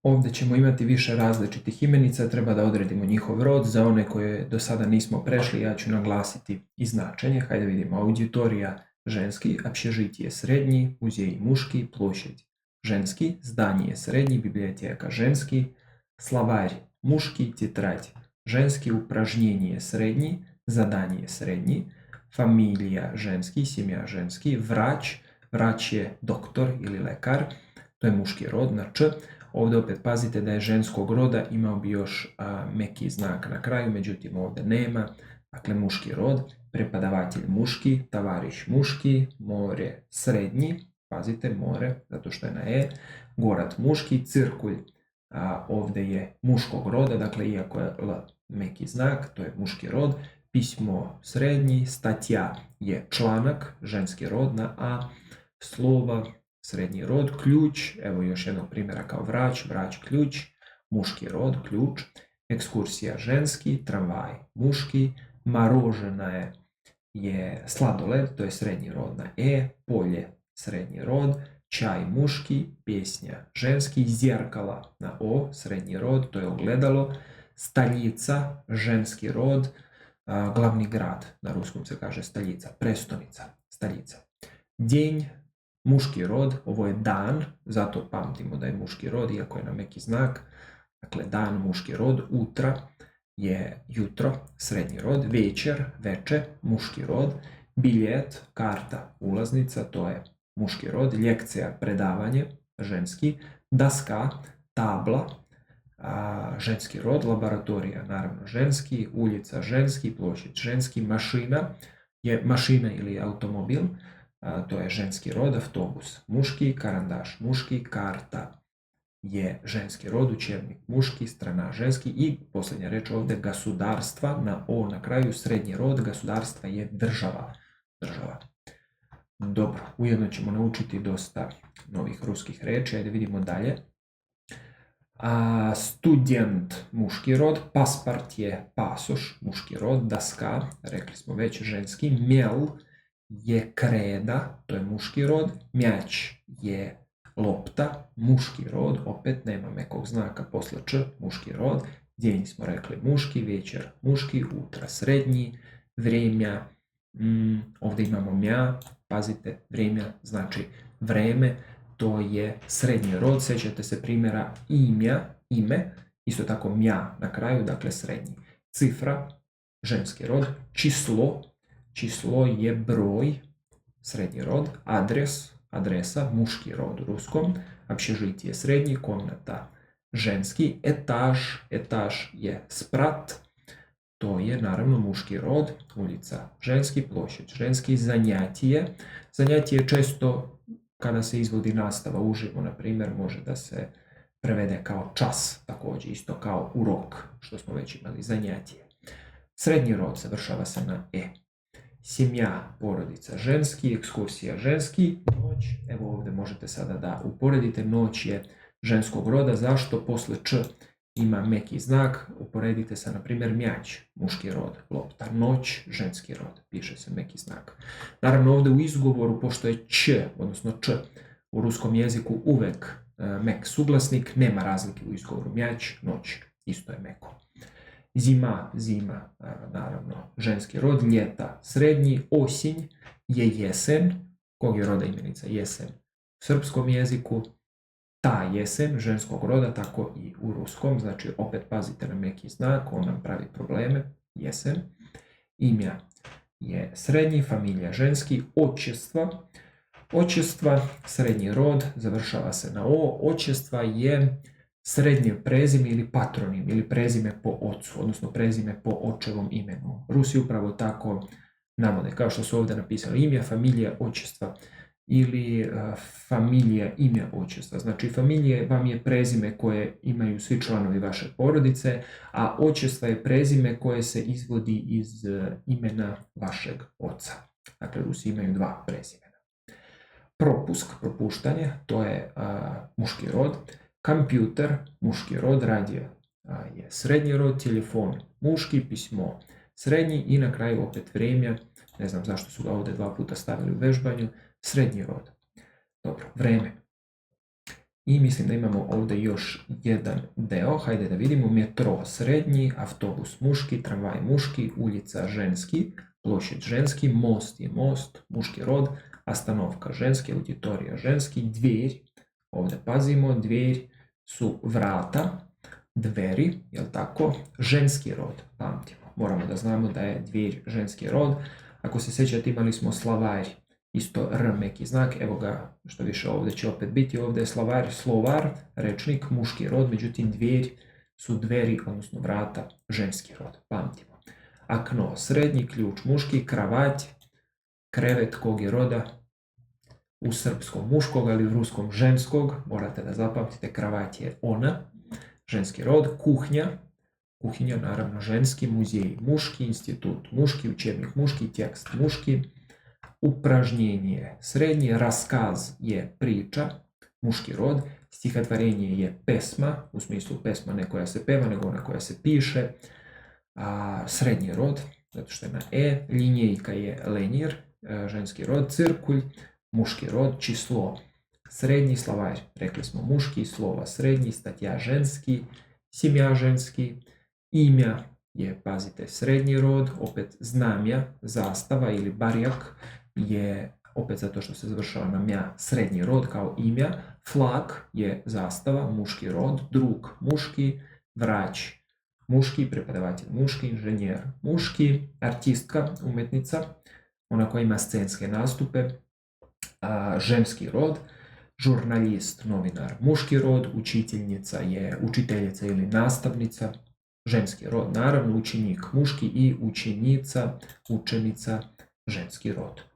Ovdje ćemo imati više različitih imenica, treba da odredimo njihov rod. Za one koje do sada nismo prešli, ja ću naglasiti i značenje. Hajde vidimo, auditorija ženski, общежитие srednji, muzej muški, plošćad ženski, zdanje srednji, biblioteka ženski, словарь muški, tjetrać ženski, упражнение srednji, zadanje srednji, familija ženski, семья ženski, vrać, vrać je doktor ili lekar, to je muški rod na č. Ovdje opet pazite da je ženskog roda, imao bi još meki znak na kraju, međutim ovdje nema. Dakle, muški rod, prepodavatelj muški, tavariš muški, more srednji, pazite more, zato što je na e, gorad muški, cirkulj, ovdje je muškog roda, dakle iako je l meki znak, to je muški rod, pismo srednji, statja je članak, ženski rod na a, slova, srednji rod, ključ, evo još jednog primjera kao vrać, vrać ključ, muški rod, ključ, ekskursija ženski, tramvaj muški, marožena je sladoled, to je srednji rod na e, polje srednji rod, čaj muški, pjesnja ženski, zjerkala na o, srednji rod, to je ogledalo, staljica, ženski rod, glavni grad, na ruskom se kaže staljica, prestonica, staljica, djenj, muški rod, ovo je dan, zato pamtimo da je muški rod, iako je na meki znak, dakle dan, muški rod, utra je jutro, srednji rod, večer, veče, muški rod, biljet, karta, ulaznica, to je muški rod, lekcija, predavanje, ženski, daska, tabla, ženski rod, laboratorija, naravno ženski, ulica ženski, plošćad ženski, mašina je mašina ili automobil, to je ženski rod, autobus muški, karandaš muški, karta je ženski rod, učebnik muški, strana ženski i posljednja reč ovdje gasudarstva, na o na kraju, srednji rod, gasudarstva je država. Dobro, ujedno ćemo naučiti dosta novih ruskih reči, ajde vidimo dalje. Student muški rod, pasport je pasoš, muški rod, daska, rekli smo već ženski, mjel je kreda, to je muški rod, mjač je lopta, muški rod, opet nema mekog znaka posle č, muški rod, djenj smo rekli muški, večer muški, utra srednji, vremja, ovdje imamo mja, pazite, vremja znači vreme, to je srednji rod, sjećate se primjera imja, ime, isto tako mja na kraju, dakle srednji, cifra, ženski rod, číslo je broj, srednji rod, adresa, muški rod u ruskom, общежитие srednji, komnata ženski, etaž je sprat, to je naravno muški rod, ulica ženski, plošćad ženski, zanjatije često kada se izvodi nastava uživo, na primjer, može da se prevede kao čas, također isto kao urok, što smo već imali, zanjatije. Srednji rod završava se na e. Семья, porodica ženski, ekskursija ženski, noć, evo ovdje možete sada da uporedite, noć je ženskog roda, zašto posle č ima meki znak, uporedite sa na primjer mjač, muški rod, lopta, noć, ženski rod, piše se meki znak. Naravno ovdje u izgovoru, pošto je č, odnosno č, u ruskom jeziku uvek mek suglasnik, nema razlike u izgovoru, mjač, noć, isto je meko. Zima, naravno, ženski rod, ljeta, srednji, osinj je jesen, kog je roda imenica jesen u srpskom jeziku, ta jesen, ženskog roda, tako i u ruskom, znači opet pazite na meki znak, on nam pravi probleme, jesen. Imja je srednji, familija ženski, očestva, srednji rod, završava se na o, očestva je srednje prezime ili patronim ili prezime po ocu, odnosno prezime po očevom imenu. Rusi upravo tako navode, kao što su ovdje napisali imja, familija, očestva ili familija, imja, očestva. Znači familija vam je prezime koje imaju svi članovi vaše porodice, a očestva je prezime koje se izvodi iz imena vašeg oca. Dakle, Rusi imaju dva prezimena. Propuštanje, to je muški rod. Kompjuter, muški rod, radio je srednji rod, telefon muški, pismo srednji i na kraju opet vremja, ne znam zašto su ga ovdje dva puta stavili u vežbanju, srednji rod. Dobro, vreme. I mislim da imamo ovdje još jedan deo, hajde da vidimo, metro srednji, autobus muški, tramvaj muški, ulica ženski, plošćad ženski, most je most, muški rod, ostanovka ženski, auditorija ženski, dvjer, ovdje pazimo, dvjer su vrata, dveri, jel tako, ženski rod, pamtimo, moramo da znamo da je dvjer ženski rod. Ako se sjećate, imali smo slavar, isto R meki znak, evo ga, što više ovdje će opet biti, ovdje je slavar, slovar, rečnik, muški rod, međutim dvjer su dveri, odnosno vrata, ženski rod, pamtimo. Akno, srednji, ključ, muški, kravat, krevet, kog je roda, u srpskom muškog, ali u ruskom ženskog, morate da zapamtite, kravat je ona, ženski rod, kuhnja, kuhinja naravno ženski, muzej muški, institut muški, učebnik muški, tekst muški, upražnjenje srednji, raskaz je priča, muški rod, stihotvorenje je pesma, u smislu pesma ne koja se peva, nego ona koja se piše, srednji rod, zato što je na e, linjejka je lenjir, ženski rod, cirkulj, muški rod, číslo srednji, slavar, rekli smo muški, slova srednji, statja ženski, simja ženski, imja je, pazite, srednji rod, opet znamja, zastava ili barjak je, opet zato što se završava na mja, srednji rod kao imja, flak je zastava, muški rod, drug muški, vrać muški, prepodavatelj muški, inženjer muški, artistka, umetnica, ona koja ima scenske nastupe, ženski rod, žurnalist, novinar, muški rod, učiteljnica je učiteljica ili nastavnica, ženski rod, naravno, učenik muški i učenica, učenica, ženski rod.